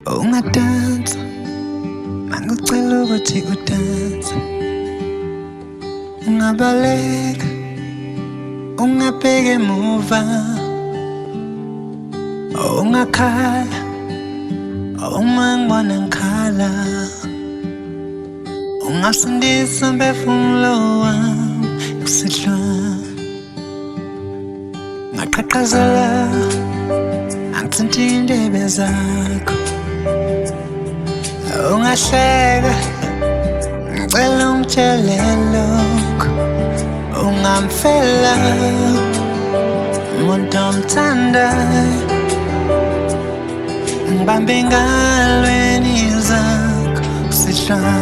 Ungadansa, mangicela ukuthi udanse. Ungabaleka, ungabheka emuva. Ungakhala, uma ngibona ngikhala. Ungasindisa umphefumulo wami kusihlwa. Ngaqhaqhazela, angithinta iy'ndebe zakho. Ungahleka, ngicela ungitshele lokho. Ungamfela, umuntu omthandayo. Ngibambe engalweni zakho kusihlwa.